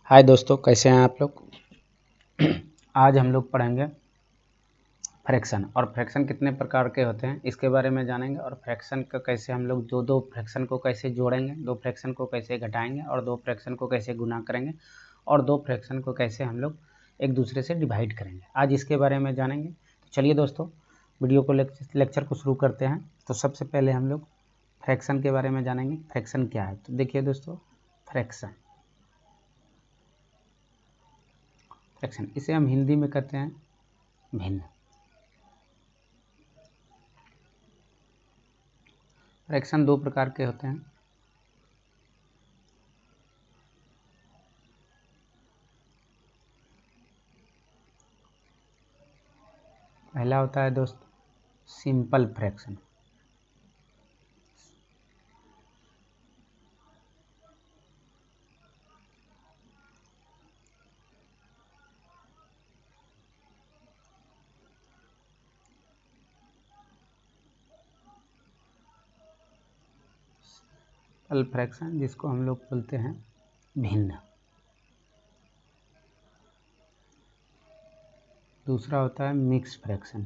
हाय दोस्तों, कैसे हैं आप लोग। आज हम लोग पढ़ेंगे फ्रैक्शन। और फ्रैक्शन कितने प्रकार के होते हैं इसके बारे में जानेंगे। और फ्रैक्शन का कैसे हम लोग दो फ्रैक्शन को कैसे जोड़ेंगे, दो फ्रैक्शन को कैसे घटाएंगे, और दो फ्रैक्शन को कैसे गुना करेंगे, और दो फ्रैक्शन को कैसे हम लोग एक दूसरे से डिवाइड करेंगे। आज इसके बारे में जानेंगे। तो चलिए दोस्तों, वीडियो को लेक्चर को शुरू करते हैं। तो सबसे पहले हम लोग फ्रैक्शन के बारे में जानेंगे। फ्रैक्शन क्या है, तो देखिए दोस्तों, फ्रैक्शन इसे हम हिंदी में कहते हैं भिन्न। फ्रैक्शन दो प्रकार के होते हैं। पहला होता है दोस्त सिंपल फ्रैक्शन। सिंपल फ्रैक्शन जिसको हम लोग बोलते हैं भिन्न। दूसरा होता है मिक्स फ्रैक्शन।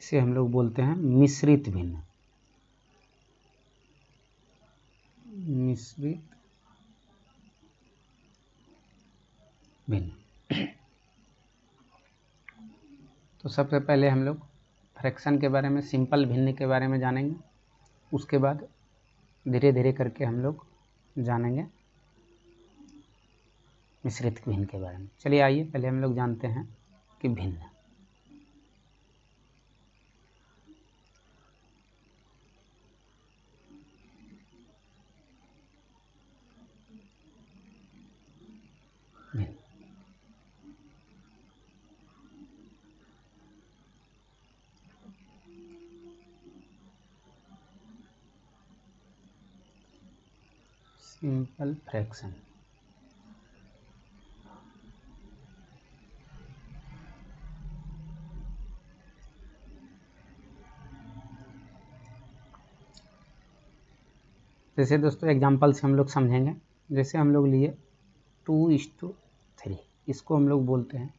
इसे हम लोग बोलते हैं मिश्रित भिन्न। मिश्रित भिन्न। तो सबसे पहले हम लोग फ्रैक्शन के बारे में, सिंपल भिन्न के बारे में जानेंगे। उसके बाद धीरे धीरे करके हम लोग जानेंगे मिश्रित भिन्न के बारे में। चलिए आइए, पहले हम लोग जानते हैं कि भिन्न। सिंपल फ्रैक्शन जैसे दोस्तों एग्जांपल से हम लोग समझेंगे। जैसे हम लोग लिए 2:3, इसको हम लोग बोलते हैं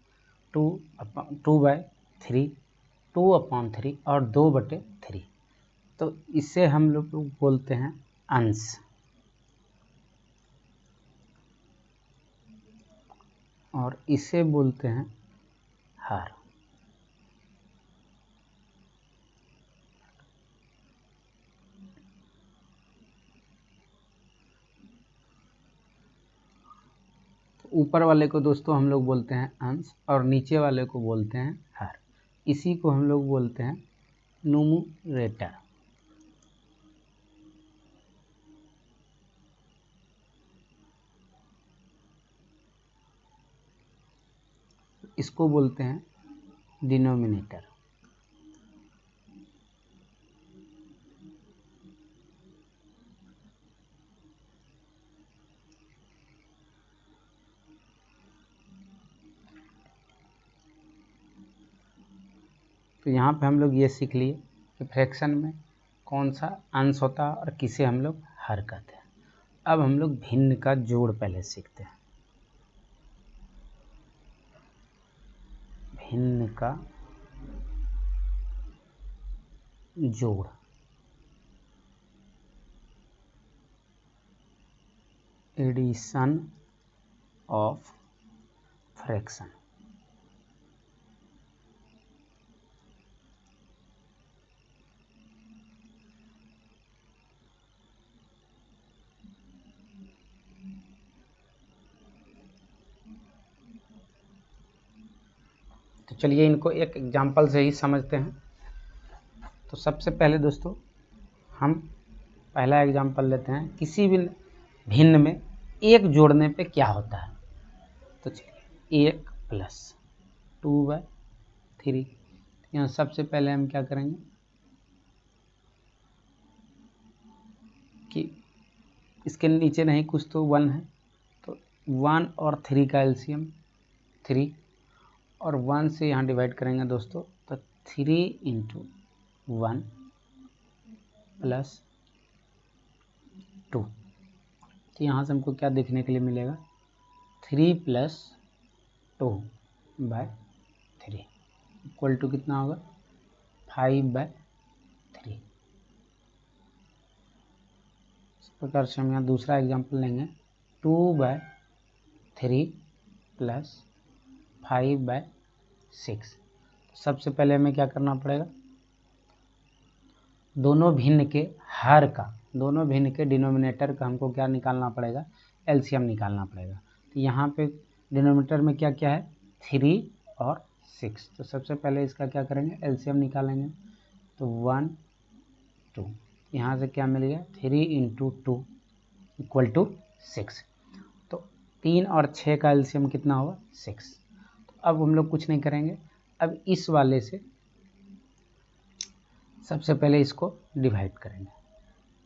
2/3, 2/3 और 2/3। तो इसे हम लोग बोलते हैं अंश, और इसे बोलते हैं हर। तो ऊपर वाले को दोस्तों हम लोग बोलते हैं अंश, और नीचे वाले को बोलते हैं हर। इसी को हम लोग बोलते हैं न्यूमरेटर। इसको बोलते हैं डिनोमिनेटर। तो यहाँ पे हम लोग ये सीख लिए कि फ्रैक्शन में कौन सा अंश होता है और किसे हम लोग हर कहते हैं। अब हम लोग भिन्न का जोड़ पहले सीखते हैं। भिन्न का जोड़, एडिशन ऑफ फ्रैक्शन। तो चलिए इनको एक एग्जांपल से ही समझते हैं। तो सबसे पहले दोस्तों हम पहला एग्जांपल लेते हैं। किसी भी भिन्न में एक जोड़ने पे क्या होता है। तो चलिए 1 + 2/3। यहाँ सबसे पहले हम क्या करेंगे कि इसके नीचे नहीं कुछ तो 1 है, तो 1 और 3 का एलसीएम 3, और 1 से यहाँ डिवाइड करेंगे दोस्तों, तो 3 × 1 प्लस 2। तो यहाँ से हमको क्या देखने के लिए मिलेगा, 3 प्लस 2 बाय 3 इक्वल टू कितना होगा, 5 बाय 3। इस प्रकार से हम यहाँ दूसरा एग्जाम्पल लेंगे, 2 बाय 3 प्लस 5 बाय 6। सबसे पहले हमें क्या करना पड़ेगा, दोनों भिन्न के हर का, दोनों भिन्न के डिनोमिनेटर का हमको क्या निकालना पड़ेगा, एलसीएम निकालना पड़ेगा। तो यहाँ पे डिनोमिनेटर में क्या क्या है, 3 और 6। तो सबसे पहले इसका क्या करेंगे, एलसीएम निकालेंगे। तो 1 2, यहाँ से क्या मिल गया, 3 इंटू 2 इक्वल टू 6। तो 3 और 6 का एलसीएम कितना होगा, 6। तो अब हम लोग कुछ नहीं करेंगे, अब इस वाले से सबसे पहले इसको डिवाइड करेंगे।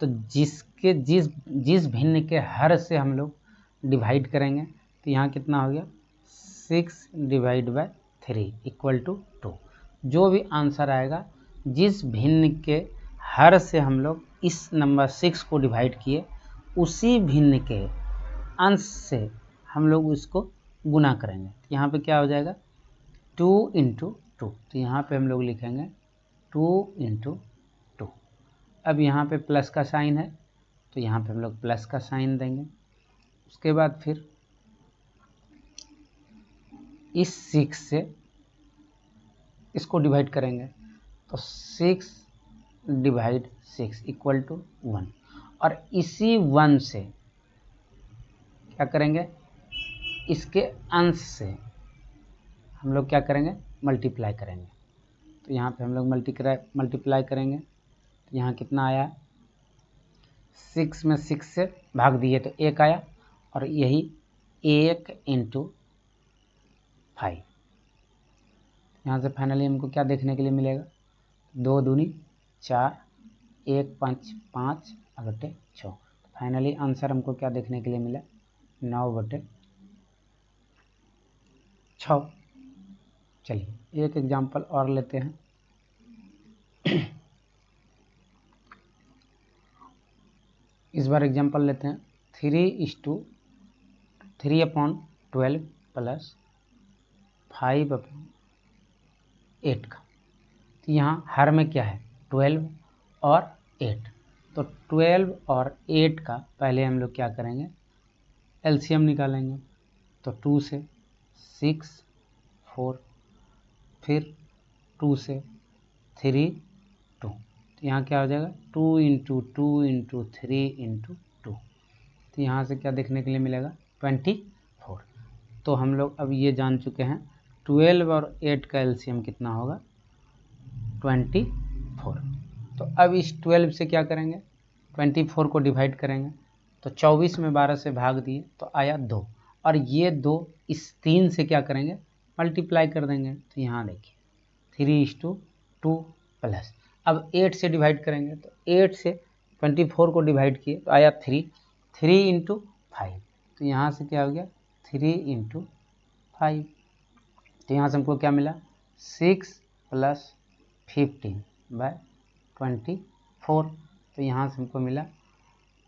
तो जिस भिन्न के हर से हम लोग डिवाइड करेंगे, तो यहाँ कितना हो गया, 6 डिवाइड बाय 3 इक्वल टू 2। जो भी आंसर आएगा, जिस भिन्न के हर से हम लोग इस नंबर 6 को डिवाइड किए, उसी भिन्न के अंश से हम लोग उसको गुना करेंगे। तो यहाँ पे क्या हो जाएगा, 2 इंटू 2। तो यहाँ पे हम लोग लिखेंगे 2 इंटू 2। अब यहाँ पे प्लस का साइन है, तो यहाँ पे हम लोग प्लस का साइन देंगे। उसके बाद फिर इस 6 से इसको डिवाइड करेंगे, तो 6 डिवाइड 6 इक्वल टू 1। और इसी 1 से क्या करेंगे, इसके अंश से हम लोग क्या करेंगे, मल्टीप्लाई करेंगे। तो यहाँ पे हम लोग मल्टीप्लाई करेंगे। तो यहाँ कितना आया, 6 में 6 से भाग दिए तो 1 आया, और यही 1 इंटू 5। यहाँ से फाइनली हमको क्या देखने के लिए मिलेगा, 2 दूनी 4, 1 5 5 बटे 6। फाइनली आंसर हमको क्या देखने के लिए मिला, 9 बटे 6। चलिए एक एग्जाम्पल और लेते हैं। इस बार एग्जाम्पल लेते हैं 3/12 प्लस 5/8 का। तो यहाँ हर में क्या है, 12 और 8। तो 12 और 8 का पहले हम लोग क्या करेंगे, एलसीएम निकालेंगे। तो 2 से 6 4, फिर 2 से 3 2। तो यहाँ क्या हो जाएगा, 2 इंटू 2 इंटू 3 इंटू 2। तो यहाँ से क्या देखने के लिए मिलेगा, 24। तो हम लोग अब ये जान चुके हैं 12 और 8 का एलसीएम कितना होगा, 24। तो अब इस 12 से क्या करेंगे, 24 को डिवाइड करेंगे। तो 24 में 12 से भाग दिए तो आया 2, और ये 2 इस 3 से क्या करेंगे, मल्टीप्लाई कर देंगे। तो यहाँ देखिए 3:2 प्लस, अब 8 से डिवाइड करेंगे। तो 8 से 24 को डिवाइड किए तो आया 3 इंटू 5। तो यहाँ से क्या हो गया, 3 इंटू 5। तो यहाँ से हमको क्या मिला, 6 प्लस 15 बाय 24। तो यहाँ से हमको मिला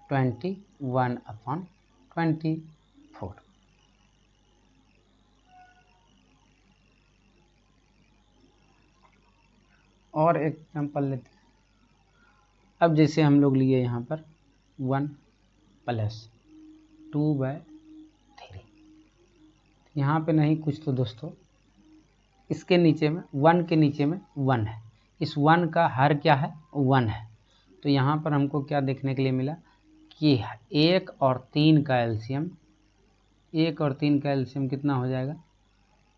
21/24। और एक एग्जाम्पल लेते हैं। अब जैसे हम लोग लिए यहाँ पर 1 प्लस 2/3। यहाँ पे नहीं कुछ, तो दोस्तों इसके नीचे में 1 के नीचे में 1 है, इस 1 का हर क्या है, 1 है। तो यहाँ पर हमको क्या देखने के लिए मिला कि 1 और 3 का एलसीएम, 1 और 3 का एलसीएम कितना हो जाएगा।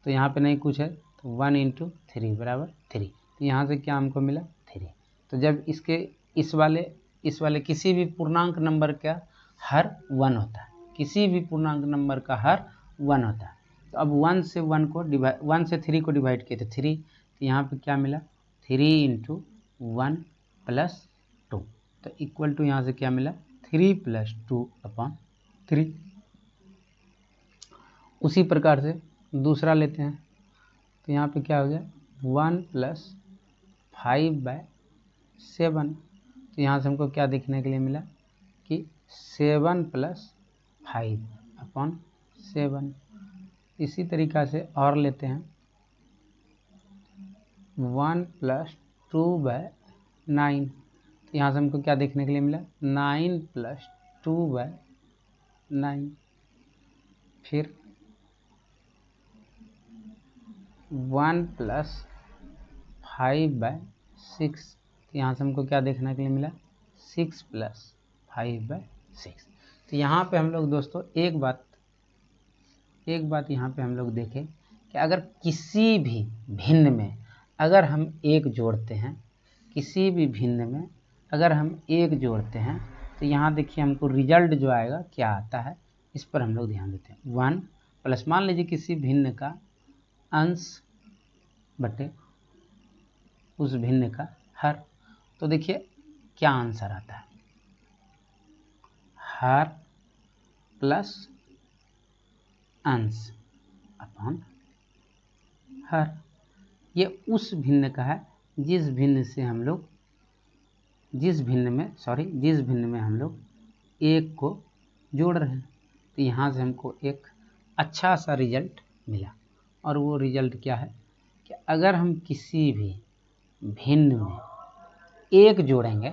तो यहाँ पे नहीं कुछ है, तो 1 इंटू 3 बराबर 3। तो यहाँ से क्या हमको मिला, 3। तो जब इसके इस वाले किसी भी पूर्णांक नंबर का हर 1 होता है, किसी भी पूर्णांक नंबर का हर 1 होता है। तो अब 1 से 3 को डिवाइड किए थे 3। तो यहाँ पे क्या मिला, 3 इंटू 1 प्लस 2। तो इक्वल टू यहाँ से क्या मिला, 3 प्लस 2/3। उसी प्रकार से दूसरा लेते हैं। तो यहाँ पे क्या हो गया, 1 प्लस 5/8 7। तो यहाँ से हमको क्या देखने के लिए मिला कि 7 + 5/7। इसी तरीक़ा से और लेते हैं 1 + 2/9। तो यहाँ से हमको क्या देखने के लिए मिला 9 + 2/9। फिर 1 + 5/6। तो यहाँ से हमको क्या देखने के लिए मिला 6 + 5/6। तो यहाँ पे हम लोग दोस्तों एक बात यहाँ पे हम लोग देखें कि अगर किसी भी भिन्न में अगर हम 1 जोड़ते हैं, किसी भी भिन्न में अगर हम 1 जोड़ते हैं, तो यहाँ देखिए हमको रिजल्ट जो आएगा क्या आता है, इस पर हम लोग ध्यान देते हैं। 1 प्लस मान लीजिए किसी भिन्न का अंश बटे उस भिन्न का हर, तो देखिए क्या आंसर आता है, हर प्लस अंश अपॉन हर। ये उस भिन्न का है जिस भिन्न में हम लोग 1 को जोड़ रहे हैं। तो यहाँ से हमको एक अच्छा सा रिजल्ट मिला, और वो रिजल्ट क्या है कि अगर हम किसी भी भिन्न में 1 जोड़ेंगे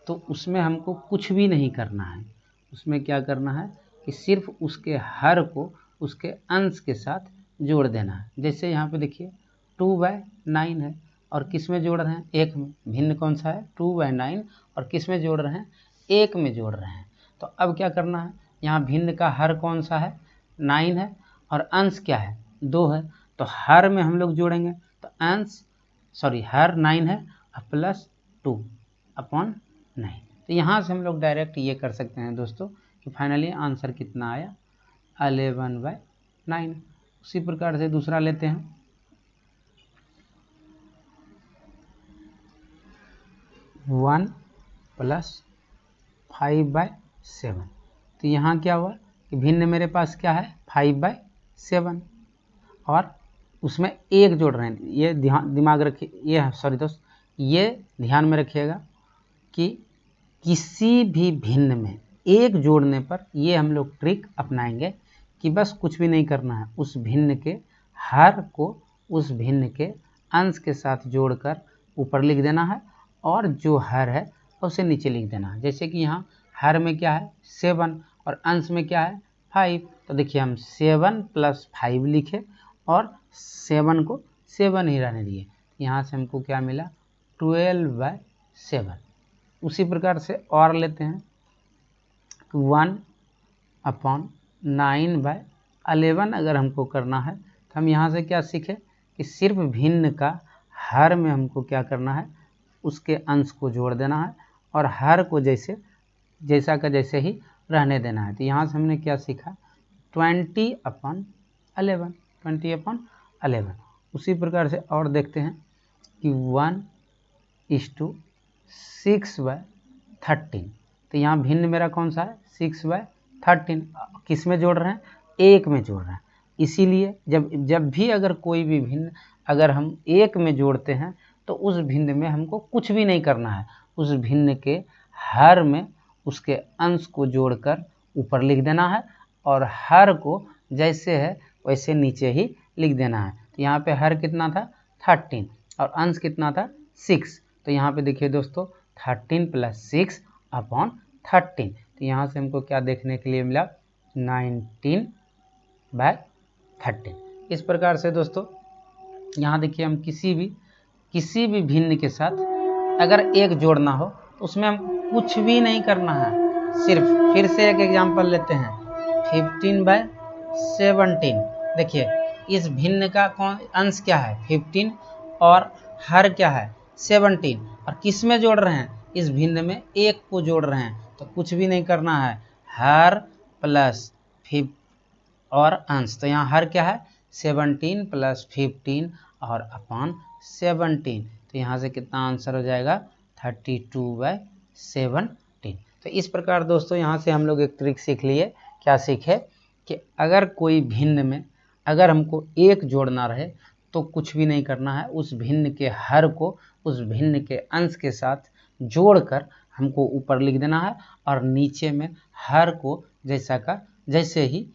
तो उसमें हमको कुछ भी नहीं करना है। उसमें क्या करना है कि सिर्फ उसके हर को उसके अंश के साथ जोड़ देना है। जैसे यहाँ पे देखिए 2/9 है और किस में जोड़ रहे हैं 1 में। भिन्न कौन सा है 2/9 और किस में जोड़ रहे हैं 1 में जोड़ रहे हैं। तो अब क्या करना है, यहाँ भिन्न का हर कौन सा है 9 है और अंश क्या है 2 है। तो हर में हम लोग जोड़ेंगे तो हर 9 है प्लस 2/9। तो यहाँ से हम लोग डायरेक्ट ये कर सकते हैं दोस्तों कि फाइनली आंसर कितना आया 11/9। उसी प्रकार से दूसरा लेते हैं 1 + 5/7। तो यहाँ क्या हुआ कि भिन्न मेरे पास क्या है 5/7 और उसमें 1 जोड़ रहे हैं। ये दिमाग रखिए, ये ध्यान में रखिएगा कि किसी भी भिन्न में 1 जोड़ने पर ये हम लोग ट्रिक अपनाएंगे कि बस कुछ भी नहीं करना है, उस भिन्न के हर को उस भिन्न के अंश के साथ जोड़कर ऊपर लिख देना है और जो हर है उसे नीचे लिख देना है। जैसे कि यहाँ हर में क्या है 7 और अंश में क्या है 5। तो देखिए हम 7 + 5 लिखे और 7 को 7 ही रहने दिए। यहाँ से हमको क्या मिला 12/7। उसी प्रकार से और लेते हैं 1/9/11 अगर हमको करना है तो हम यहाँ से क्या सीखे कि सिर्फ भिन्न का हर में हमको क्या करना है उसके अंश को जोड़ देना है और हर को जैसा का जैसे ही रहने देना है। तो यहाँ से हमने क्या सीखा 20/11। उसी प्रकार से और देखते हैं कि 1:6/13। तो यहाँ भिन्न मेरा कौन सा है 6/13। किस में जोड़ रहे हैं 1 में जोड़ रहे हैं। इसीलिए जब भी अगर कोई भी भिन्न अगर हम 1 में जोड़ते हैं तो उस भिन्न में हमको कुछ भी नहीं करना है, उस भिन्न के हर में उसके अंश को जोड़कर ऊपर लिख देना है और हर को जैसे है वैसे नीचे ही लिख देना है। तो यहाँ पे हर कितना था 13 और अंश कितना था 6। तो यहाँ पे देखिए दोस्तों 13 + 6/13। तो यहाँ से हमको क्या देखने के लिए मिला 19/13। इस प्रकार से दोस्तों यहाँ देखिए हम किसी भी भिन्न के साथ अगर 1 जोड़ना हो तो उसमें हम कुछ भी नहीं करना है, सिर्फ फिर से एक एग्जांपल लेते हैं 15/17। देखिए इस भिन्न का कौन अंश क्या है 15 और हर क्या है 17 और किस में जोड़ रहे हैं इस भिन्न में 1 को जोड़ रहे हैं। तो कुछ भी नहीं करना है, हर प्लस 5 और अंश। तो यहाँ हर क्या है 17 + 15 और अपॉन 17। तो यहाँ से कितना आंसर हो जाएगा 32/17। तो इस प्रकार दोस्तों यहाँ से हम लोग एक ट्रिक सीख लिए। क्या सीखे कि अगर कोई भिन्न में अगर हमको 1 जोड़ना रहे तो कुछ भी नहीं करना है, उस भिन्न के हर को उस भिन्न के अंश के साथ जोड़कर हमको ऊपर लिख देना है और नीचे में हर को जैसे ही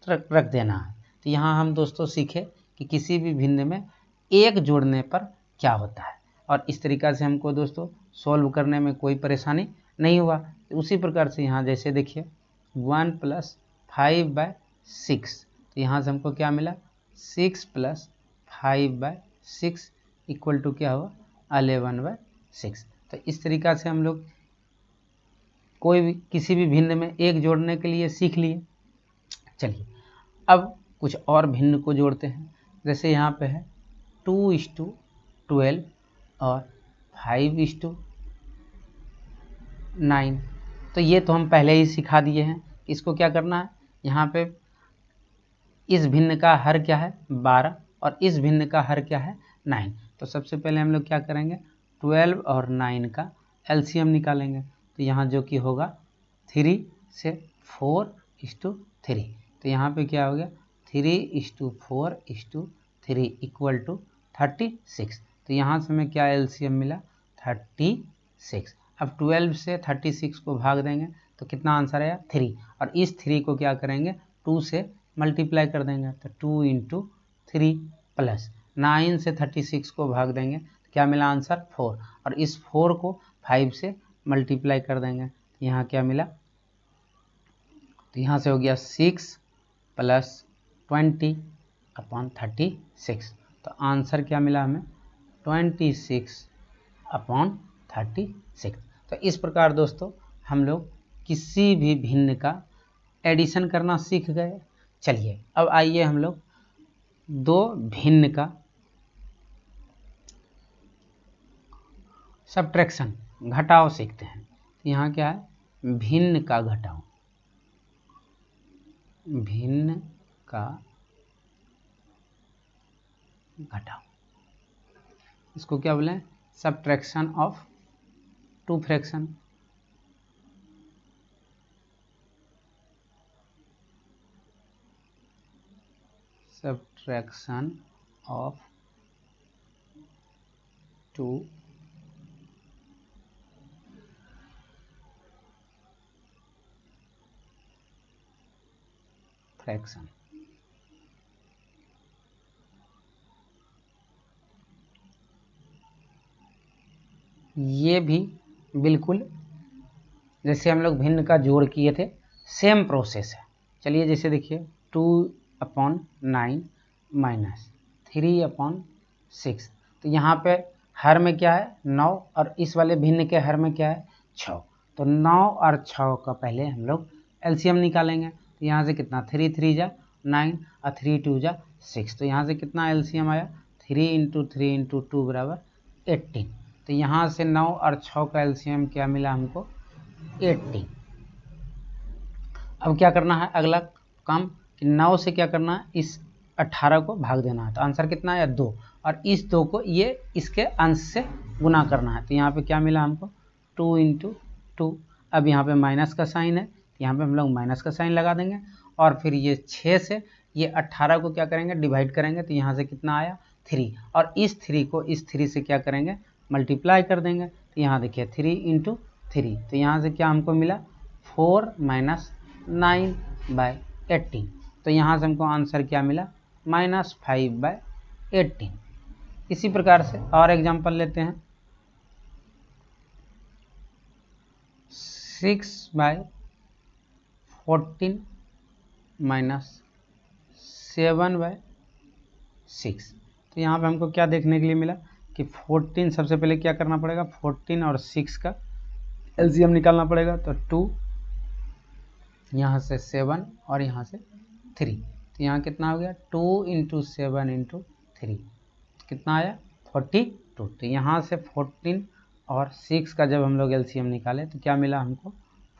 रख देना है। तो यहाँ हम दोस्तों सीखे कि किसी भी भिन्न में एक जोड़ने पर क्या होता है, और इस तरीक़ा से हमको दोस्तों सॉल्व करने में कोई परेशानी नहीं हुआ। तो उसी प्रकार से यहाँ जैसे देखिए 1 + 5/6, तो यहाँ से हमको क्या मिला 6 + 5/6 = क्या हुआ 11/6। तो इस तरीक़ा से हम लोग कोई भी किसी भी भिन्न में एक जोड़ने के लिए सीख लिए। चलिए अब कुछ और भिन्न को जोड़ते हैं। जैसे यहाँ पे है 2:12 और 5:9। तो ये तो हम पहले ही सिखा दिए हैं। इसको क्या करना है, यहाँ पे इस भिन्न का हर क्या है 12 और इस भिन्न का हर क्या है 9। तो सबसे पहले हम लोग क्या करेंगे 12 और 9 का एलसीएम निकालेंगे। तो यहाँ जो कि होगा 3 से 4:3। तो यहाँ पे क्या हो गया 3:4:3 = 36। तो यहाँ से हमें क्या एलसीएम मिला 36। अब 12 से 36 को भाग देंगे तो कितना आंसर आया 3, और इस 3 को क्या करेंगे 2 से मल्टीप्लाई कर देंगे। तो 2 × 3 + 9 से 36 को भाग देंगे तो क्या मिला आंसर 4, और इस 4 को 5 से मल्टीप्लाई कर देंगे तो यहाँ क्या मिला, तो यहाँ से हो गया 6 + 20/36। तो आंसर क्या मिला हमें 26/36। तो इस प्रकार दोस्तों हम लोग किसी भी भिन्न का एडिशन करना सीख गए। चलिए अब आइए हम लोग दो भिन्न का सब्ट्रैक्शन घटाव सीखते हैं। यहाँ क्या है भिन्न का घटाव, भिन्न का घटाव, इसको क्या बोले subtraction of two fraction. Subtraction of two fraction. ये भी बिल्कुल जैसे हम लोग भिन्न का जोड़ किए थे सेम प्रोसेस है। चलिए जैसे देखिए 2/9 - 3/6। तो यहाँ पे हर में क्या है 9 और इस वाले भिन्न के हर में क्या है 6। तो 9 और 6 का पहले हम लोग एलसीएम निकालेंगे। तो यहाँ से कितना 3 3 जा 9 और 3 2 जा 6। तो यहाँ से कितना एलसीएम आया 3 × 3 × 2 = 18। तो यहाँ से 9 और 6 का एलसीएम क्या मिला हमको 18। अब क्या करना है अगला काम कि 9 से क्या करना है इस 18 को भाग देना है। तो आंसर कितना है 2, और इस 2 को ये इसके अंश से गुना करना है। तो यहाँ पे क्या मिला हमको 2 × 2। अब यहाँ पे माइनस का साइन है, यहाँ पे हम लोग माइनस का साइन लगा देंगे, और फिर ये 6 से ये 18 को क्या करेंगे डिवाइड करेंगे। तो यहाँ से कितना आया 3, और इस 3 को इस 3 से क्या करेंगे मल्टीप्लाई कर देंगे। तो यहाँ देखिए 3 × 3। तो यहाँ से क्या हमको मिला 4 - 9/18। तो यहाँ से हमको आंसर क्या मिला -5/18। इसी प्रकार से और एग्जांपल लेते हैं 6/14 - 7/6। तो यहाँ पे हमको क्या देखने के लिए मिला कि 14 सबसे पहले क्या करना पड़ेगा 14 और 6 का एलसीएम निकालना पड़ेगा। तो 2 यहाँ से 7 और यहाँ से 3। तो यहाँ कितना हो गया 2 × 7 × 3 कितना आया 42। तो यहाँ से 14 और 6 का जब हम लोग एलसीएम निकाले तो क्या मिला हमको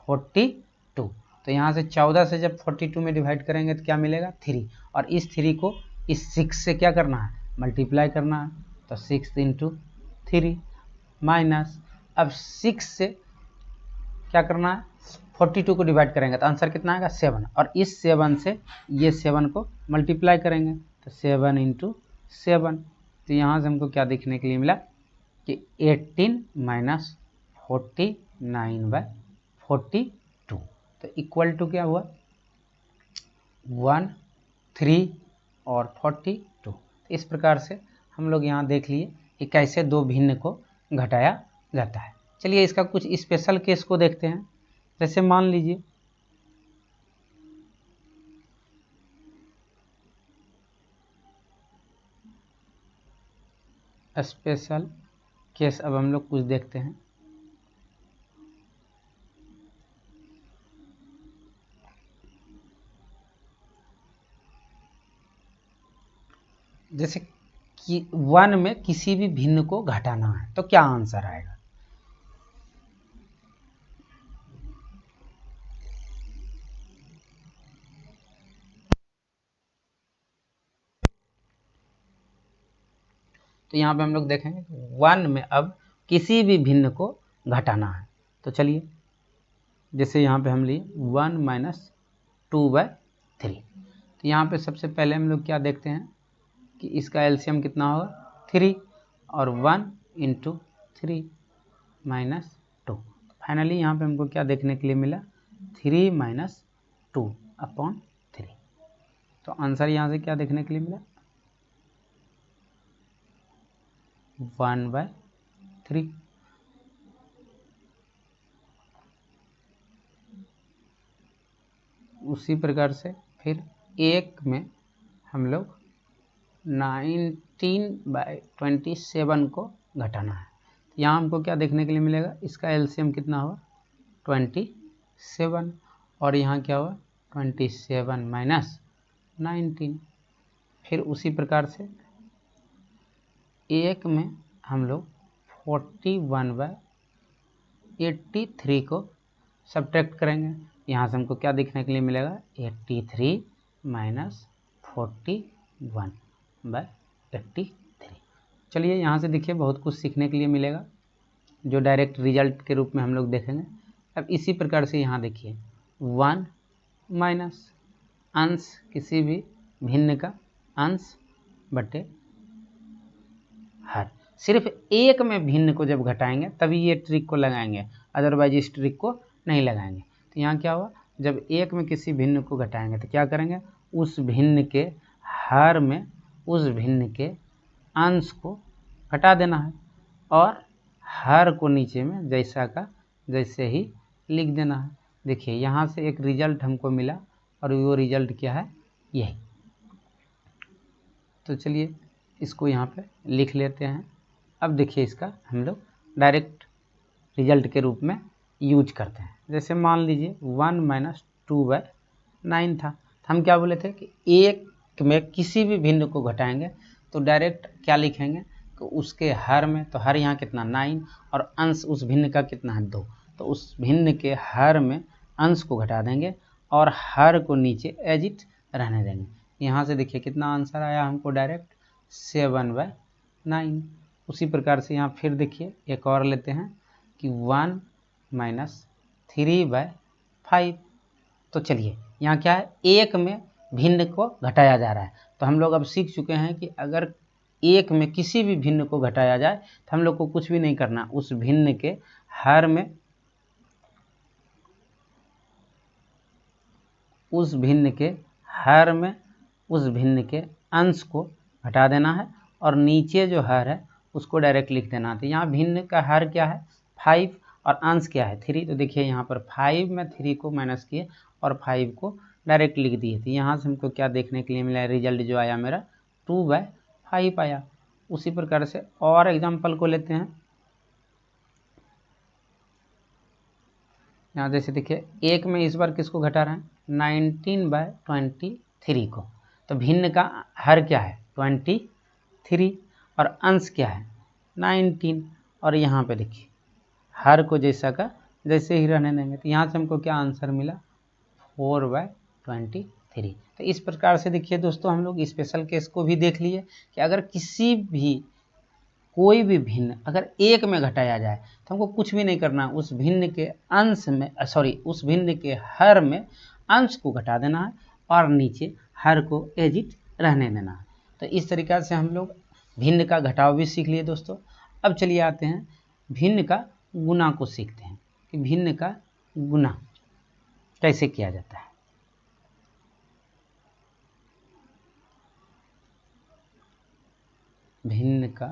42। तो यहाँ से 14 से जब 42 में डिवाइड करेंगे तो क्या मिलेगा 3, और इस 3 को इस 6 से क्या करना है मल्टीप्लाई करना है। तो 6 × 3 माइनस, अब 6 से क्या करना है 42 को डिवाइड करेंगे तो आंसर कितना आएगा 7, और इस 7 से ये 7 को मल्टीप्लाई करेंगे तो 7 × 7। तो यहाँ से हमको क्या देखने के लिए मिला कि 18 - 49/42, तो इक्वल टू क्या हुआ 1, 3 और 42। इस प्रकार से हम लोग यहाँ देख लिए कि कैसे दो भिन्न को घटाया जाता है। चलिए इसका कुछ स्पेशल केस को देखते हैं। जैसे मान लीजिए स्पेशल केस, अब हम लोग कुछ देखते हैं। जैसे कि 1 में किसी भी भिन्न को घटाना है तो क्या आंसर आएगा। तो यहाँ पे हम लोग देखेंगे 1 में अब किसी भी भिन्न को घटाना है। तो चलिए जैसे यहाँ पे हम लिए 1 - 2/3। तो यहाँ पे सबसे पहले हम लोग क्या देखते हैं कि इसका एलसीएम कितना होगा 3, और 1 × 3 - 2। फाइनली यहाँ पे हमको क्या देखने के लिए मिला 3 - 2/3। तो आंसर यहाँ से क्या देखने के लिए मिला 1/3। उसी प्रकार से फिर 1 में हम लोग 19/27 को घटाना है। तो यहाँ हमको क्या देखने के लिए मिलेगा, इसका एलसीएम कितना हुआ 27, और यहाँ क्या हुआ 27 - 19। फिर उसी प्रकार से 1 में हम लोग 41/83 को सब्ट्रैक्ट करेंगे। यहाँ से हमको क्या देखने के लिए मिलेगा 83 - 41/83। चलिए यहाँ से देखिए बहुत कुछ सीखने के लिए मिलेगा जो डायरेक्ट रिजल्ट के रूप में हम लोग देखेंगे। अब इसी प्रकार से यहाँ देखिए 1 माइनस अंश किसी भी भिन्न का अंश बटे हर। सिर्फ 1 में भिन्न को जब घटाएंगे तभी ये ट्रिक को लगाएंगे, अदरवाइज इस ट्रिक को नहीं लगाएंगे। तो यहाँ क्या हुआ, जब 1 में किसी भिन्न को घटाएंगे तो क्या करेंगे, उस भिन्न के हर में उस भिन्न के अंश को घटा देना है और हर को नीचे में जैसा का जैसे ही लिख देना है। देखिए यहाँ से एक रिजल्ट हमको मिला और वो रिजल्ट क्या है, यही। तो चलिए इसको यहाँ पे लिख लेते हैं। अब देखिए इसका हम लोग डायरेक्ट रिजल्ट के रूप में यूज करते हैं। जैसे मान लीजिए 1 - 2/9 था, तो हम क्या बोले थे कि 1 में किसी भी भिन्न को घटाएंगे तो डायरेक्ट क्या लिखेंगे कि उसके हर में, तो हर यहाँ कितना 9 और अंश उस भिन्न का कितना है 2, तो उस भिन्न के हर में अंश को घटा देंगे और हर को नीचे एज इट रहने देंगे। यहाँ से देखिए कितना आंसर आया हमको डायरेक्ट 7/9। उसी प्रकार से यहाँ फिर देखिए एक और लेते हैं कि 1 - 3/5। तो चलिए यहाँ क्या है, 1 में भिन्न को घटाया जा रहा है। तो हम लोग अब सीख चुके हैं कि अगर 1 में किसी भी भिन्न को घटाया जाए तो हम लोग को कुछ भी नहीं करना, उस भिन्न के हर में उस भिन्न के हर में उस भिन्न के अंश को घटा देना है और नीचे जो हर है उसको डायरेक्ट लिख देना है। तो यहाँ भिन्न का हर क्या है 5 और अंश क्या है 3। तो देखिए यहाँ पर 5 में 3 को माइनस किए और 5 को डायरेक्ट लिख दिए। तो यहाँ से हमको क्या देखने के लिए मिला, रिजल्ट जो आया मेरा 2/5 आया। उसी प्रकार से और एग्जाम्पल को लेते हैं। यहाँ जैसे देखिए 1 में इस बार किसको घटा रहे हैं 19/23 को, तो भिन्न का हर क्या है 23 और अंश क्या है 19, और यहाँ पे देखिए हर को जैसा का जैसे ही रहने देंगे। तो यहाँ से हमको क्या आंसर मिला 4/23। तो इस प्रकार से देखिए दोस्तों हम लोग स्पेशल केस को भी देख लिए कि अगर किसी भी कोई भी भिन्न अगर 1 में घटाया जाए तो हमको कुछ भी नहीं करना, उस भिन्न के अंश में उस भिन्न के हर में अंश को घटा देना है और नीचे हर को एज इट रहने देना है। तो इस तरीक़ा से हम लोग भिन्न का घटाव भी सीख लिए दोस्तों। अब चलिए आते हैं भिन्न का गुना को सीखते हैं कि भिन्न का गुना कैसे किया जाता है। भिन्न का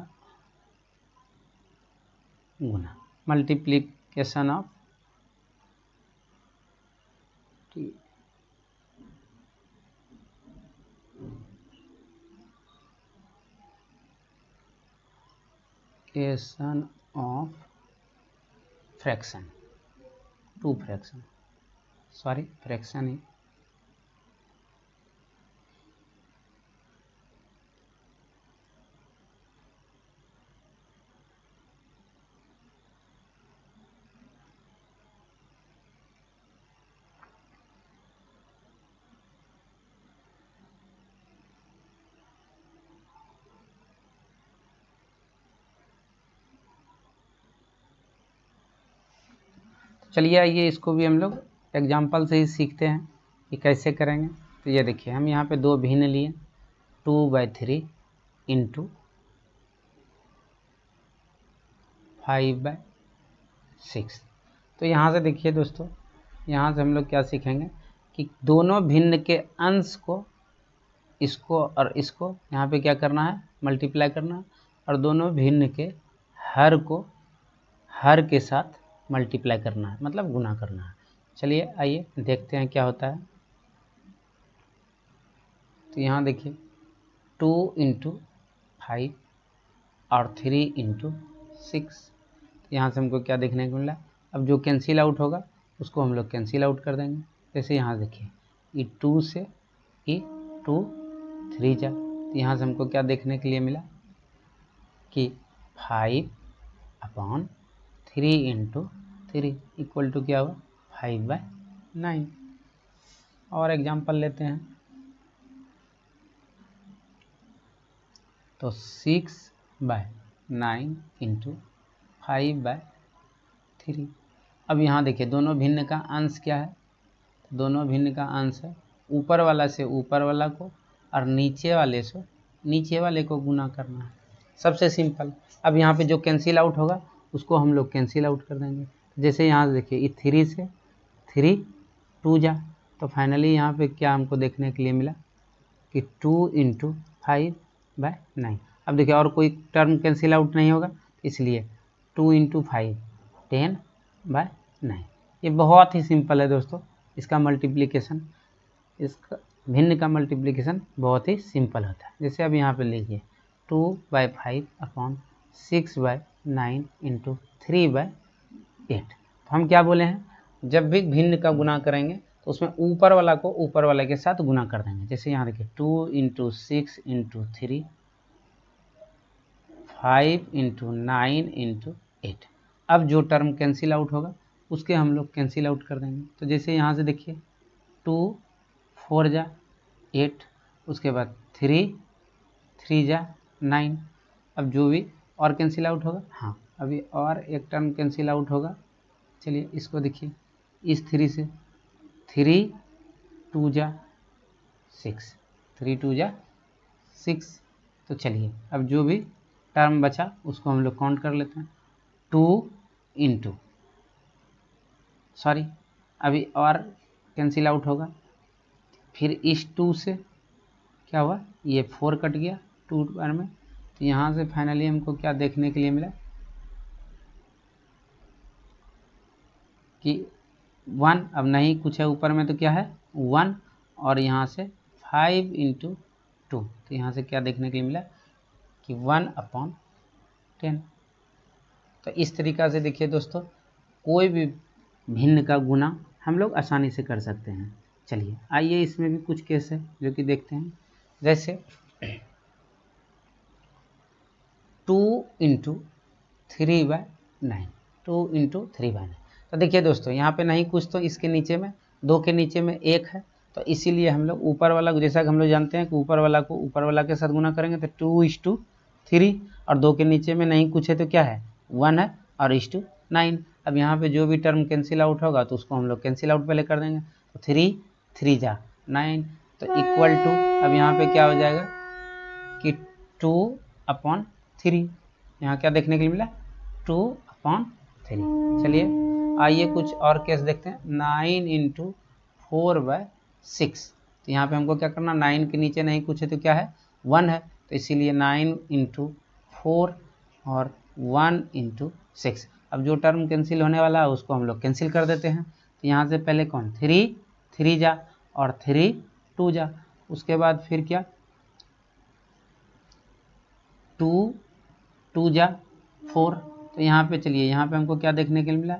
गुना, multiplication of multiplication of fraction, two fraction, sorry fraction ही, चलिए आइए इसको भी हम लोग एग्जाम्पल से ही सीखते हैं कि कैसे करेंगे। तो ये देखिए हम यहाँ पे दो भिन्न लिए, 2/3 इंटू 5/6। तो यहाँ से देखिए दोस्तों, यहाँ से हम लोग क्या सीखेंगे कि दोनों भिन्न के अंश को, इसको और इसको यहाँ पे क्या करना है, मल्टीप्लाई करना है, और दोनों भिन्न के हर को हर के साथ मल्टीप्लाई करना है, मतलब गुना करना है। चलिए आइए देखते हैं क्या होता है। तो यहाँ देखिए 2 इंटू 5 और 3 इंटू 6। यहाँ से हमको क्या देखने को मिला, अब जो कैंसिल आउट होगा उसको हम लोग कैंसिल आउट कर देंगे। जैसे यहाँ देखिए ये 2 से ये 2 3 जा, तो यहाँ से हमको क्या देखने के लिए मिला कि 5/3 इंटू 3 इक्वल टू क्या हुआ, 5/9। और एग्जाम्पल लेते हैं, तो 6/9 इंटू 5/3। अब यहाँ देखिए दोनों भिन्न का अंश क्या है, दोनों भिन्न का अंश है ऊपर वाला से ऊपर वाला को और नीचे वाले से नीचे वाले को गुना करना है, सबसे सिंपल। अब यहाँ पे जो कैंसिल आउट होगा उसको हम लोग कैंसिल आउट कर देंगे। जैसे यहाँ देखिए ये 3 से 3 2 जा, तो फाइनली यहाँ पे क्या हमको देखने के लिए मिला कि 2 इंटू 5/9। अब देखिए और कोई टर्म कैंसिल आउट नहीं होगा, इसलिए 2 इंटू 5 10/9। ये बहुत ही सिंपल है दोस्तों, इसका मल्टीप्लिकेशन, इसका भिन्न का मल्टीप्लिकेशन बहुत ही सिंपल होता है। जैसे अब यहाँ पे लिखिए 2/5/6/9 इंटू 3/8। तो हम क्या बोले हैं, जब भी भिन्न का गुना करेंगे तो उसमें ऊपर वाला को ऊपर वाले के साथ गुना कर देंगे। जैसे यहाँ देखिए 2 इंटू 6 इंटू 3, 5 इंटू 9 इंटू 8। अब जो टर्म कैंसिल आउट होगा उसके हम लोग कैंसिल आउट कर देंगे। तो जैसे यहाँ से देखिए 2 4 जा 8, उसके बाद 3 3 जा 9। अब जो भी और कैंसिल आउट होगा, हाँ अभी और एक टर्म कैंसिल आउट होगा। चलिए इसको देखिए, इस 3 से 3 2 जा 6, 3 2 जा 6। तो चलिए अब जो भी टर्म बचा उसको हम लोग काउंट कर लेते हैं। 2 इंटू, सॉरी अभी और कैंसिल आउट होगा, फिर इस 2 से क्या हुआ, ये 4 कट गया 2 बार में। तो यहाँ से फाइनली हमको क्या देखने के लिए मिला कि 1, अब नहीं कुछ है ऊपर में तो क्या है 1, और यहाँ से 5 इंटू 2, तो यहाँ से क्या देखने के लिए मिला कि 1/10। तो इस तरीक़ा से देखिए दोस्तों, कोई भी भिन्न का गुना हम लोग आसानी से कर सकते हैं। चलिए आइए इसमें भी कुछ केस है जो कि देखते हैं। जैसे 2 इंटू 3/9, 2 इंटू 3/9। तो देखिए दोस्तों यहाँ पे नहीं कुछ, तो इसके नीचे में 2 के नीचे में 1 है, तो इसीलिए हम लोग ऊपर वाला को, जैसा कि हम लोग जानते हैं कि ऊपर वाला को ऊपर वाला के साथ गुना करेंगे तो 2:3, और 2 के नीचे में नहीं कुछ है तो क्या है 1 है, और 9। अब यहाँ पे जो भी टर्म कैंसिल आउट होगा तो उसको हम लोग कैंसिल आउट पहले कर देंगे। तो 3 3 जा 9, तो इक्वल टू, अब यहाँ पे क्या हो जाएगा कि 2/3। यहाँ क्या देखने के लिए मिला 2/3। 3। चलिए आइए कुछ और केस देखते हैं। 9 इंटू 4/6, तो यहाँ पे हमको क्या करना, 9 के नीचे नहीं कुछ है तो क्या है 1 है, तो इसीलिए 9 इंटू 4 और 1 इंटू 6। अब जो टर्म कैंसिल होने वाला है उसको हम लोग कैंसिल कर देते हैं। तो यहाँ से पहले कौन 3 जा और 3 2 जा, उसके बाद फिर क्या 2 जा 4। तो यहाँ पे चलिए यहाँ पे हमको क्या देखने के लिए मिला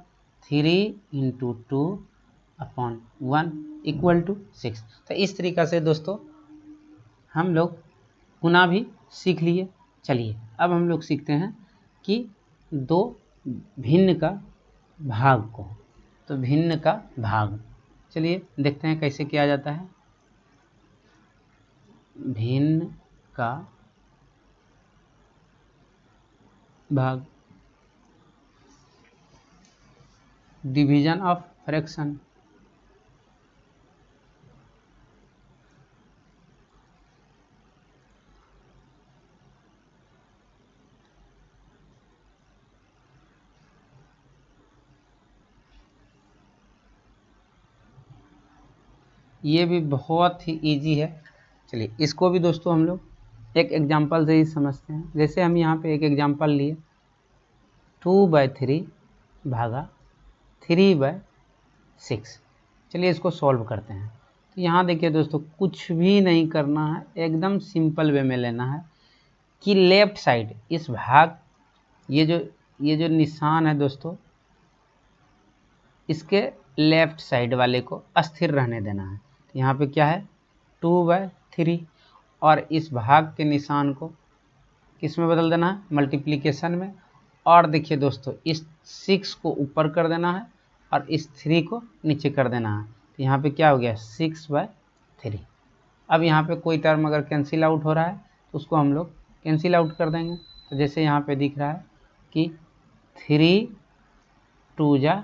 3 इंटू 2/1 इक्वल टू 6। तो इस तरीक़ा से दोस्तों हम लोग गुना भी सीख लिए। चलिए अब हम लोग सीखते हैं कि दो भिन्न का भाग को। तो भिन्न का भाग, चलिए देखते हैं कैसे किया जाता है। भिन्न का भाग, डिवीजन ऑफ फ्रैक्शन। ये भी बहुत ही इजी है। चलिए इसको भी दोस्तों हम लोग एक एग्जांपल से ही समझते हैं। जैसे हम यहाँ पे एक एग्जांपल लिए 2/3 भागा 3/6। चलिए इसको सॉल्व करते हैं। तो यहाँ देखिए दोस्तों कुछ भी नहीं करना है, एकदम सिंपल वे में लेना है कि लेफ्ट साइड इस भाग, ये जो निशान है दोस्तों, इसके लेफ्ट साइड वाले को अस्थिर रहने देना है। तो यहाँ पे क्या है 2/3 और इस भाग के निशान को किस में बदल देना है, मल्टीप्लिकेशन में। और देखिए दोस्तों इस 6 को ऊपर कर देना है और इस 3 को नीचे कर देना है। तो यहाँ पे क्या हो गया 6/3। अब यहाँ पे कोई टर्म अगर कैंसिल आउट हो रहा है तो उसको हम लोग कैंसिल आउट कर देंगे। तो जैसे यहाँ पे दिख रहा है कि 3 2 जा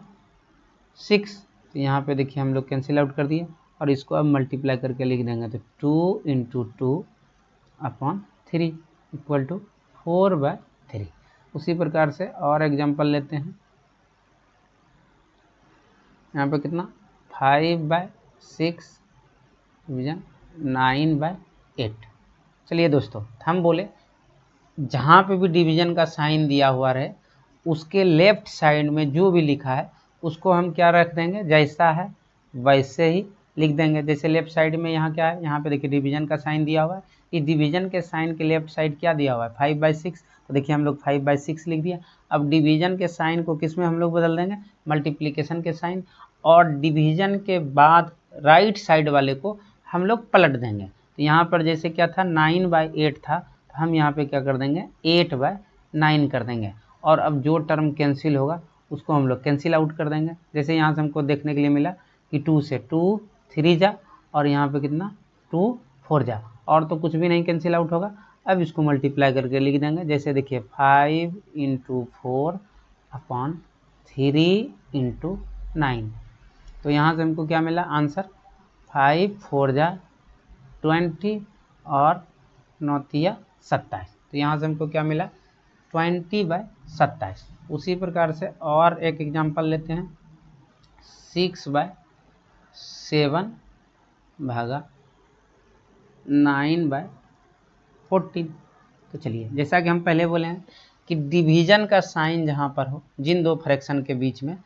6, तो यहाँ पे देखिए हम लोग कैंसिल आउट कर दिए और इसको अब मल्टीप्लाई करके लिख देंगे। तो 2 इंटू 2/3 इक्वल टू 4/3। उसी प्रकार से और एग्जांपल लेते हैं। यहाँ पे कितना 5/6 डिवीजन 9/8। चलिए दोस्तों हम बोले जहाँ पे भी डिवीजन का साइन दिया हुआ रहे उसके लेफ्ट साइड में जो भी लिखा है उसको हम क्या रख देंगे, जैसा है वैसे ही लिख देंगे। जैसे लेफ्ट साइड में यहाँ क्या है, यहाँ पे देखिए डिवीजन का साइन दिया हुआ है। इस डिवीजन के साइन के लेफ्ट साइड क्या दिया हुआ है 5/6, तो देखिए हम लोग 5/6 लिख दिया। अब डिवीजन के साइन को किस में हम लोग बदल देंगे, मल्टीप्लिकेशन के साइन, और डिवीजन के बाद राइट साइड वाले को हम लोग पलट देंगे। तो यहाँ पर जैसे क्या था 9/8 था, तो हम यहाँ पे क्या कर देंगे 8/9 कर देंगे। और अब जो टर्म कैंसिल होगा उसको हम लोग कैंसिल आउट कर देंगे। जैसे यहाँ से हमको देखने के लिए मिला कि 2 से 2 3 जा और यहाँ पे कितना 2 4 जा, और तो कुछ भी नहीं कैंसिल आउट होगा। अब इसको मल्टीप्लाई करके लिख देंगे। जैसे देखिए 5 इंटू 4/3 इंटू 9, तो यहाँ से हमको क्या मिला आंसर 5 4 जा 20 और 9 तिया 27। तो यहाँ से हमको क्या मिला 20/27। उसी प्रकार से और एक एग्जांपल लेते हैं 6/7 भागा 9/14। तो चलिए जैसा कि हम पहले बोले हैं कि डिवीजन का साइन जहाँ पर हो जिन दो फ्रैक्शन के बीच में,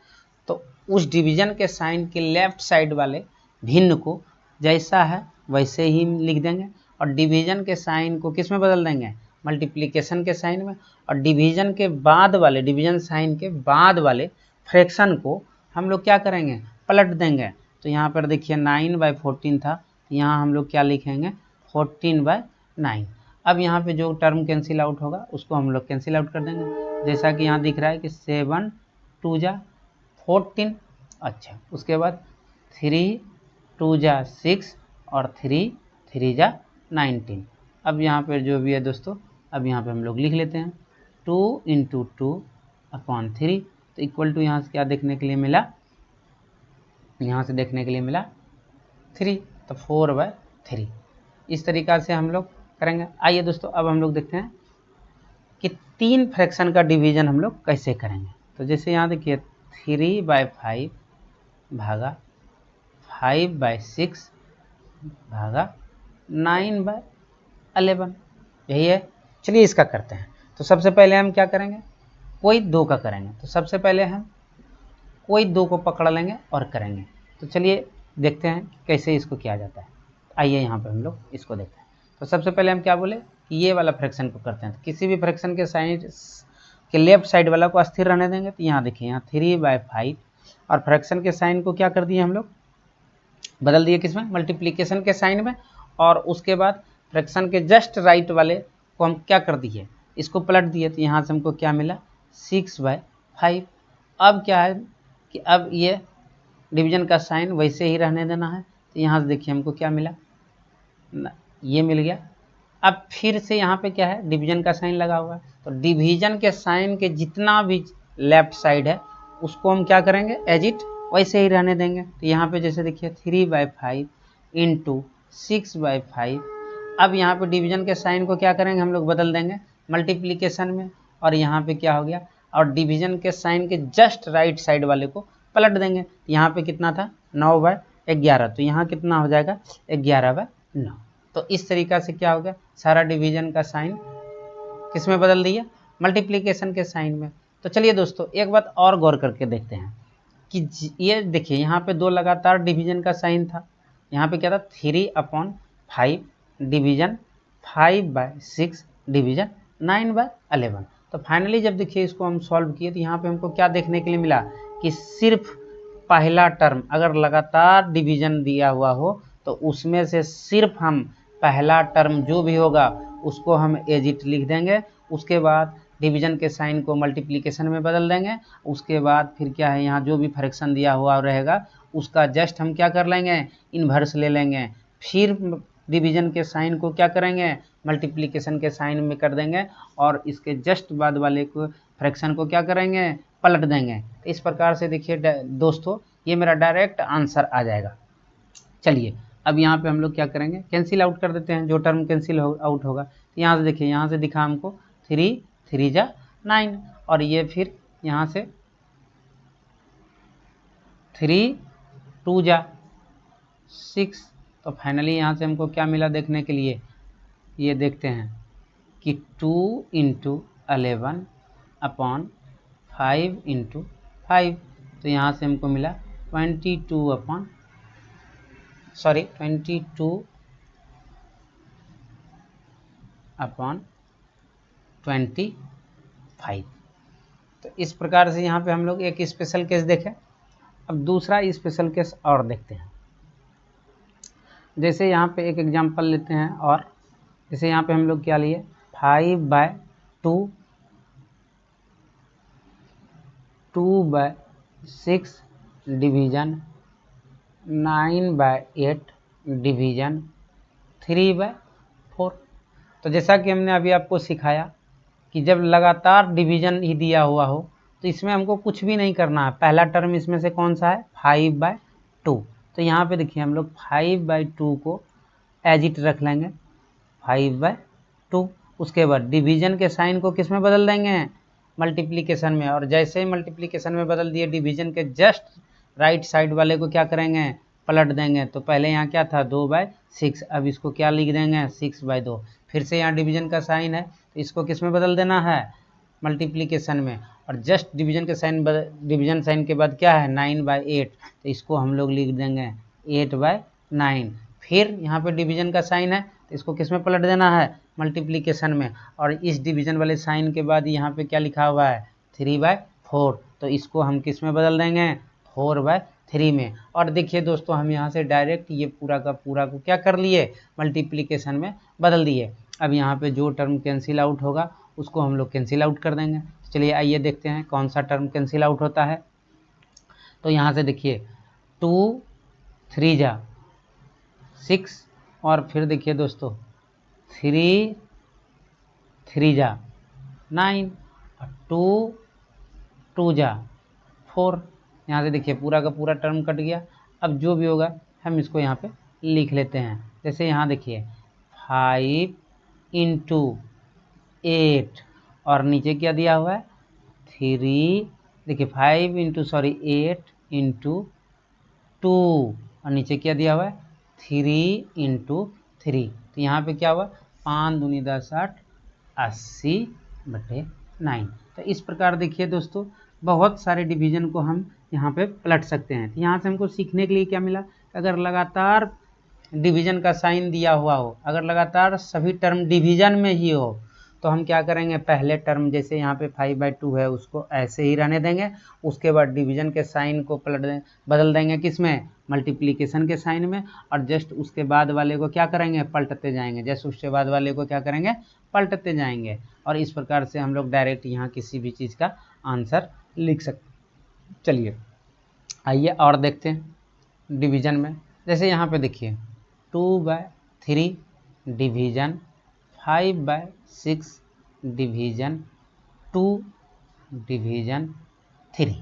तो उस डिवीजन के साइन के लेफ्ट साइड वाले भिन्न को जैसा है वैसे ही लिख देंगे और डिवीजन के साइन को किस में बदल देंगे, मल्टीप्लिकेशन के साइन में। और डिवीजन के बाद वाले, डिवीजन साइन के बाद वाले फ्रैक्शन को हम लोग क्या करेंगे, पलट देंगे। तो यहाँ पर देखिए 9/14 था, यहाँ हम लोग क्या लिखेंगे 14/9। अब यहाँ पे जो टर्म कैंसिल आउट होगा उसको हम लोग कैंसिल आउट कर देंगे। जैसा कि यहाँ दिख रहा है कि 7 2 जा 14, अच्छा उसके बाद 3 2 जा 6 और 3 3 जा 19। अब यहाँ पर जो भी है दोस्तों, अब यहाँ पे हम लोग लिख लेते हैं 2 इंटू 2/3, तो इक्वल टू यहाँ से क्या देखने के लिए मिला, यहाँ से देखने के लिए मिला 3, तो 4/3। इस तरीक़ा से हम लोग करेंगे। आइए दोस्तों अब हम लोग देखते हैं कि 3 फ्रैक्शन का डिवीजन हम लोग कैसे करेंगे। तो जैसे यहाँ देखिए 3/5 भागा 5/6 भागा 9/11, यही है। चलिए इसका करते हैं। तो सबसे पहले हम क्या करेंगे, कोई दो का करेंगे। तो सबसे पहले हम कोई दो को पकड़ लेंगे और करेंगे। तो चलिए देखते हैं कैसे इसको किया जाता है। आइए यहाँ पे हम लोग इसको देखते हैं। तो सबसे पहले हम क्या बोले कि ये वाला फ्रैक्शन को करते हैं। तो किसी भी फ्रैक्शन के साइड के लेफ्ट साइड वाला को अस्थिर रहने देंगे। तो यहाँ देखिए, यहाँ 3/5 और फ्रैक्शन के साइन को क्या कर दिए हम लोग, बदल दिए किसमें, मल्टीप्लिकेशन के साइन में। और उसके बाद फ्रैक्शन के जस्ट राइट वाले को हम क्या कर दिए, इसको पलट दिए। तो यहाँ से हमको क्या मिला, 6/5। अब क्या है कि अब ये डिवीजन का साइन वैसे ही रहने देना है। तो यहाँ से देखिए हमको क्या मिला, ये मिल गया। अब फिर से यहाँ पे क्या है, डिवीजन का साइन लगा हुआ है। तो डिवीजन के साइन के जितना भी लेफ्ट साइड है उसको हम क्या करेंगे, एज इट वैसे ही रहने देंगे। तो यहाँ पे जैसे देखिए 3/5 इंटू 6/5। अब यहाँ पे डिवीजन के साइन को क्या करेंगे, हम लोग बदल देंगे मल्टीप्लिकेशन में। और यहाँ पे क्या हो गया, और डिवीजन के साइन के जस्ट राइट साइड वाले को पलट देंगे। यहाँ पे कितना था, 9/11। तो यहाँ कितना हो जाएगा, 11/9। तो इस तरीका से क्या हो गया, सारा डिवीजन का साइन किस में बदल दिया, मल्टीप्लिकेशन के साइन में। तो चलिए दोस्तों एक बात और गौर करके देखते हैं कि ये देखिए यहाँ पे दो लगातार डिवीजन का साइन था। यहाँ पे क्या था, 3/5 डिवीजन 5/6 डिवीजन 9/11। तो फाइनली जब देखिए इसको हम सॉल्व किए तो यहाँ पे हमको क्या देखने के लिए मिला कि सिर्फ पहला टर्म अगर लगातार डिवीजन दिया हुआ हो तो उसमें से सिर्फ हम पहला टर्म जो भी होगा उसको हम एज इट लिख देंगे। उसके बाद डिवीजन के साइन को मल्टीप्लिकेशन में बदल देंगे। उसके बाद फिर क्या है, यहाँ जो भी फ्रैक्शन दिया हुआ रहेगा उसका जस्ट हम क्या कर लेंगे, इन्वर्स ले लेंगे। फिर डिवीजन के साइन को क्या करेंगे, मल्टीप्लिकेशन के साइन में कर देंगे। और इसके जस्ट बाद वाले को फ्रैक्शन को क्या करेंगे, पलट देंगे। इस प्रकार से देखिए दोस्तों ये मेरा डायरेक्ट आंसर आ जाएगा। चलिए अब यहाँ पे हम लोग क्या करेंगे, कैंसिल आउट कर देते हैं, जो टर्म कैंसिल आउट होगा। तो यहाँ से देखिए, यहाँ से दिखा हमको 3 3 जा 9 और ये फिर यहाँ से 3 2 जा 6। तो फाइनली यहाँ से हमको क्या मिला देखने के लिए, ये देखते हैं कि 2 × 11 अपॉन 5 × 5। तो यहाँ से हमको मिला 22 अपॉन 25। तो इस प्रकार से यहाँ पे हम लोग एक स्पेशल केस देखें। अब दूसरा स्पेशल केस और देखते हैं। जैसे यहाँ पे एक एग्जांपल लेते हैं, और जैसे यहाँ पे हम लोग क्या लिए, 5/2 2/6 डिवीजन 9/8 डिवीजन 3/4। तो जैसा कि हमने अभी आपको सिखाया कि जब लगातार डिवीजन ही दिया हुआ हो तो इसमें हमको कुछ भी नहीं करना है। पहला टर्म इसमें से कौन सा है, 5/2। तो यहाँ पे देखिए हम लोग 5/2 को एज इट रख लेंगे 5/2। उसके बाद डिवीजन के साइन को किस में बदल देंगे, मल्टीप्लिकेशन में। और जैसे ही मल्टीप्लिकेशन में बदल दिए, डिवीजन के जस्ट राइट साइड वाले को क्या करेंगे, पलट देंगे। तो पहले यहाँ क्या था, 2/6, अब इसको क्या लिख देंगे, 6/2। फिर से यहाँ डिवीजन का साइन है तो इसको किस में बदल देना है, मल्टीप्लिकेशन में। और जस्ट डिवीजन के साइन, डिवीजन साइन के बाद क्या है, 9/8, तो इसको हम लोग लिख देंगे 8/9। फिर यहाँ पे डिवीजन का साइन है तो इसको किस में पलट देना है, मल्टीप्लिकेशन में। और इस डिवीजन वाले साइन के बाद यहाँ पे क्या लिखा हुआ है, 3/4, तो इसको हम किस में बदल देंगे, 4/3 में। और देखिए दोस्तों हम यहाँ से डायरेक्ट ये पूरा का पूरा को क्या कर लिए, मल्टीप्लिकेशन में बदल दिए। अब यहाँ पे जो टर्म कैंसिल आउट होगा उसको हम लोग कैंसिल आउट कर देंगे। चलिए आइए देखते हैं कौन सा टर्म कैंसिल आउट होता है। तो यहाँ से देखिए 2 3 जा 6 और फिर देखिए दोस्तों 3 3 जा 9 और 2 2 जा 4। यहाँ से देखिए पूरा का पूरा टर्म कट गया। अब जो भी होगा हम इसको यहाँ पे लिख लेते हैं। जैसे यहाँ देखिए 5 × 8 और नीचे क्या दिया हुआ है, 3 देखिए 5 इंटू 8 इंटू 2 और नीचे क्या दिया हुआ है 3 इंटू 3। तो यहाँ पे क्या हुआ 5 दूनी 10 8 80/9। तो इस प्रकार देखिए दोस्तों बहुत सारे डिवीजन को हम यहाँ पे पलट सकते हैं। तो यहाँ से हमको सीखने के लिए क्या मिला, अगर लगातार डिवीजन का साइन दिया हुआ हो, अगर लगातार सभी टर्म डिवीजन में ही हो, तो हम क्या करेंगे, पहले टर्म जैसे यहाँ पे 5/2 है उसको ऐसे ही रहने देंगे, उसके बाद डिवीजन के साइन को बदल देंगे किस में, मल्टीप्लिकेशन के साइन में, और जस्ट उसके बाद वाले को क्या करेंगे, पलटते जाएंगे, जस्ट उसके बाद वाले को क्या करेंगे, पलटते जाएंगे। और इस प्रकार से हम लोग डायरेक्ट यहाँ किसी भी चीज़ का आंसर लिख सकते। चलिए आइए और देखते हैं डिवीजन में। जैसे यहाँ पे देखिए 2/3 डिवीजन, 5/6 डिवीजन, 2 डिवीजन 3।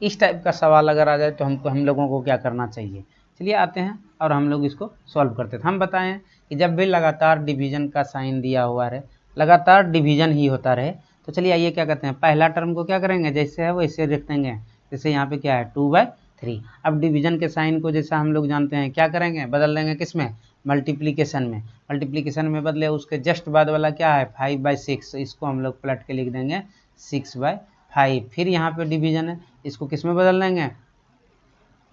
इस टाइप का सवाल अगर आ जाए तो हम लोगों को क्या करना चाहिए। चलिए आते हैं और हम लोग इसको सॉल्व करते थे। हम बताएं कि जब भी लगातार डिवीजन का साइन दिया हुआ रहे, लगातार डिवीजन ही होता रहे, तो चलिए आइए क्या कहते हैं, पहला टर्म को क्या करेंगे, जैसे है वैसे रख देंगे। जैसे यहाँ पे क्या है 2/3। अब डिवीजन के साइन को जैसा हम लोग जानते हैं क्या करेंगे, बदल देंगे किस में, मल्टीप्लिकेशन में। मल्टीप्लिकेशन में बदले उसके जस्ट बाद वाला क्या है 5/6, इसको हम लोग पलट के लिख देंगे 6/5। फिर यहाँ पे डिवीजन है, इसको किस में बदल देंगे,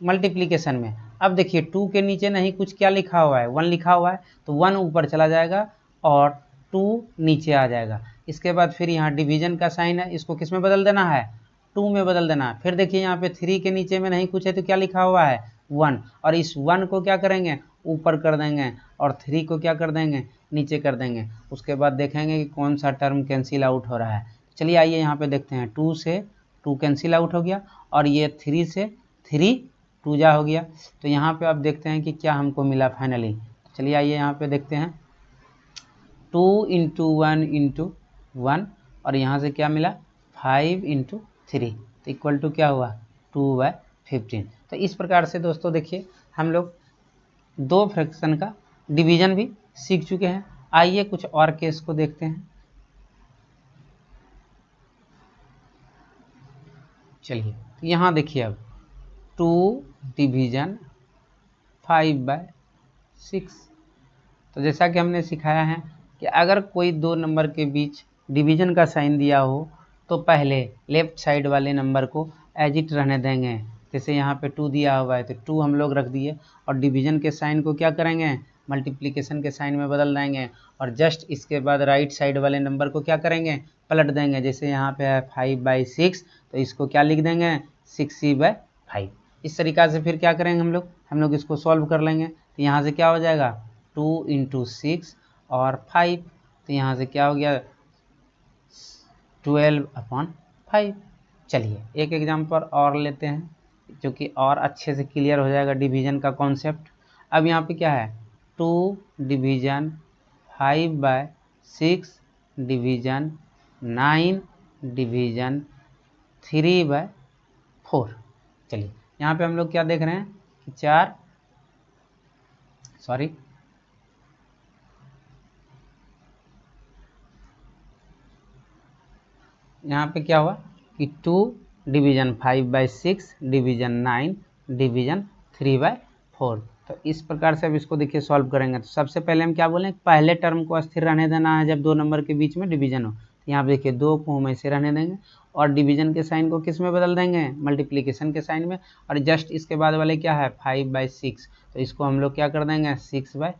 मल्टीप्लिकेशन में। अब देखिए 2 के नीचे नहीं कुछ क्या लिखा हुआ है, 1 लिखा हुआ है, तो 1 ऊपर चला जाएगा और 2 नीचे आ जाएगा। इसके बाद फिर यहाँ डिवीजन का साइन है, इसको किस में बदल देना है, 2 में बदल देना है। फिर देखिए यहाँ पे 3 के नीचे में नहीं कुछ है तो क्या लिखा हुआ है 1, और इस 1 को क्या करेंगे, ऊपर कर देंगे, और 3 को क्या कर देंगे, नीचे कर देंगे। उसके बाद देखेंगे कि कौन सा टर्म कैंसिल आउट हो रहा है। चलिए आइए यहाँ पे देखते हैं, 2 से 2 कैंसिल आउट हो गया, और ये 3 से 3 2 जा हो गया। तो यहाँ पे आप देखते हैं कि क्या हमको मिला फाइनली। चलिए आइए यहाँ पे देखते हैं 2 इंटू 1 इंटू 1, और यहाँ से क्या मिला 5 इंटू 3, तो इक्वल टू क्या हुआ 2/15। तो इस प्रकार से दोस्तों देखिए हम लोग दो फ्रैक्शन का डिवीजन भी सीख चुके हैं। आइए कुछ और केस को देखते हैं। चलिए तो यहाँ देखिए अब 2 डिवीजन 5/6। तो जैसा कि हमने सिखाया है कि अगर कोई दो नंबर के बीच डिवीजन का साइन दिया हो तो पहले लेफ्ट साइड वाले नंबर को एज इट रहने देंगे। जैसे यहाँ पे 2 दिया हुआ है तो 2 हम लोग रख दिए, और डिवीजन के साइन को क्या करेंगे, मल्टीप्लिकेशन के साइन में बदल देंगे, और जस्ट इसके बाद राइट साइड वाले नंबर को क्या करेंगे, पलट देंगे। जैसे यहाँ पे है 5/6 तो इसको क्या लिख देंगे 6c/5। इस तरीक़ा से फिर क्या करेंगे हम लोग इसको सॉल्व कर लेंगे। तो यहाँ से क्या हो जाएगा 2 इंटू 6 और 5, तो यहाँ से क्या हो गया 12/5। चलिए एक एग्जाम्पल और लेते हैं जो कि और अच्छे से क्लियर हो जाएगा डिवीजन का कॉन्सेप्ट। अब यहाँ पे क्या है 2 डिवीजन 5/6 डिवीजन 9 डिवीजन 3/4। चलिए यहाँ पे हम लोग क्या देख रहे हैं कि यहाँ पे क्या हुआ कि 2 डिवीजन 5/6 डिवीजन 9 डिवीजन 3/4। तो इस प्रकार से अब इसको देखिए सॉल्व करेंगे। तो सबसे पहले हम क्या बोलें, पहले टर्म को स्थिर रहने देना है जब दो नंबर के बीच में डिवीजन हो। तो यहाँ पे देखिए 2 को हम ऐसे रहने देंगे, और डिवीजन के साइन को किस में बदल देंगे, मल्टीप्लिकेशन के साइन में, और जस्ट इसके बाद वाले क्या है 5/6, तो इसको हम लोग क्या कर देंगे 6/5।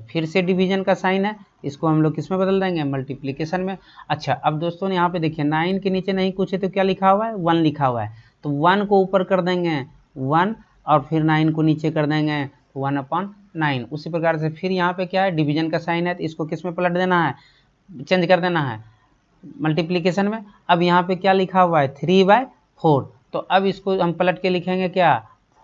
फिर से डिवीजन का साइन है, इसको हम लोग किस में बदल देंगे, मल्टीप्लिकेशन में। अच्छा अब दोस्तों यहाँ पे देखिए 9 के नीचे नहीं कुछ है तो क्या लिखा हुआ है 1 लिखा हुआ है, तो 1 को ऊपर कर देंगे 1, और फिर 9 को नीचे कर देंगे 1/9। उसी प्रकार से फिर यहाँ पे क्या है डिवीजन का साइन है, तो इसको किस में पलट देना है, चेंज कर देना है मल्टीप्लिकेशन में। अब यहाँ पे क्या लिखा हुआ है 3/4, तो अब इसको हम पलट के लिखेंगे क्या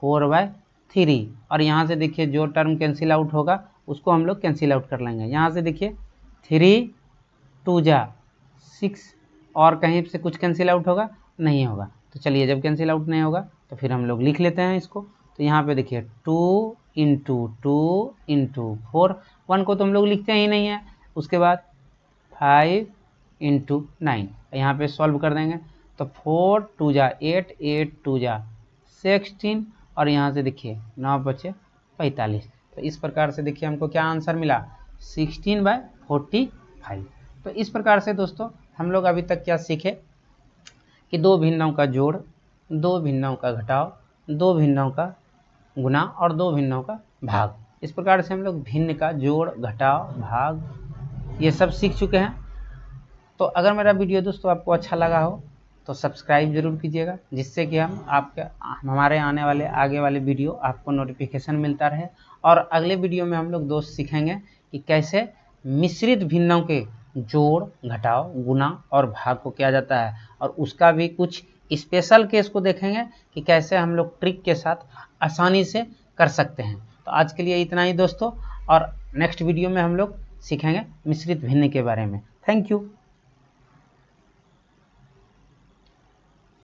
4/3, और यहाँ से देखिए जो टर्म कैंसिल आउट होगा उसको हम लोग कैंसिल आउट कर लेंगे। यहाँ से देखिए 3 2 जा 6, और कहीं से कुछ कैंसिल आउट होगा नहीं होगा। तो चलिए जब कैंसिल आउट नहीं होगा तो फिर हम लोग लिख लेते हैं इसको। तो यहाँ पे देखिए 2 इंटू 2 इंटू 4, 1 को तो हम लोग लिखते ही नहीं है। उसके बाद 5 इंटू 9, यहाँ पे सॉल्व कर देंगे। तो 4 2 जा 8, 8 2 जा 16 और यहाँ से देखिए 9 बचे 45। तो इस प्रकार से देखिए हमको क्या आंसर मिला 16/45। तो इस प्रकार से दोस्तों हम लोग अभी तक क्या सीखे कि दो भिन्नों का जोड़, दो भिन्नों का घटाव, दो भिन्नों का गुना और दो भिन्नों का भाग। इस प्रकार से हम लोग भिन्न का जोड़, घटाव, भाग ये सब सीख चुके हैं। तो अगर मेरा वीडियो दोस्तों आपको अच्छा लगा हो तो सब्सक्राइब जरूर कीजिएगा, जिससे कि हमारे आने वाले आगे वाले वीडियो आपको नोटिफिकेशन मिलता रहे। और अगले वीडियो में हम लोग दोस्त सीखेंगे कि कैसे मिश्रित भिन्नों के जोड़, घटाव, गुना और भाग को किया जाता है, और उसका भी कुछ स्पेशल केस को देखेंगे कि कैसे हम लोग ट्रिक के साथ आसानी से कर सकते हैं। तो आज के लिए इतना ही दोस्तों, और नेक्स्ट वीडियो में हम लोग सीखेंगे मिश्रित भिन्न के बारे में। Thank you.